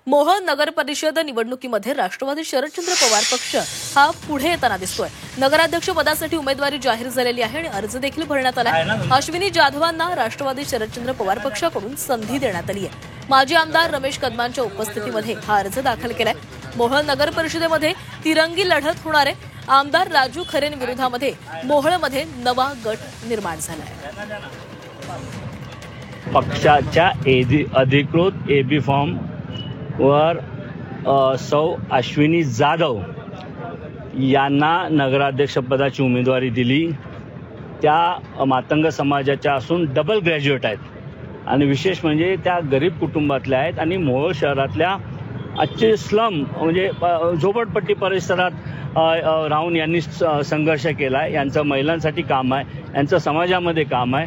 मोहोळ नगर परिषद निवडणुकीमध्ये राष्ट्रवादी शरदचंद्र पवार पक्ष हा पुढे येताना दिसतोय। नगराध्यक्ष पदासाठी उमेदवारी जाहीर झालेली आहे आणि अर्ज देखील भरण्यात आलाय। अश्विनी जाधवांना राष्ट्रवादी शरदचंद्र पवार पक्षाकडून संधी देण्यात आली आहे। माजी आमदार रमेश कदमांच्या उपस्थितीमध्ये हा अर्ज दाखल केलाय। मोहोळ नगर परिषदेमध्ये तिरंगी लढत होणार आहे। आमदार राजू खरेंविरोधामध्ये मोहोळमध्ये नवा गट निर्माण झालाय। पक्षाच्या अधिकृत एबी फॉर्म वर सौ अश्विनी जाधव यांना नगराध्यक्षपदाची उमेदवारी दिली। त्या मातंग समाजाच्या असून डबल ग्रॅज्युएट आहेत आणि विशेष म्हणजे त्या गरीब कुटुंबातल्या आहेत आणि मोहोळ शहरातल्या अच्छे स्लम म्हणजे झोपडपट्टी परिसरात राहून यांनी संघर्ष केला। यांचं महिलांसाठी काम आहे, यांचं समाजामध्ये काम आहे।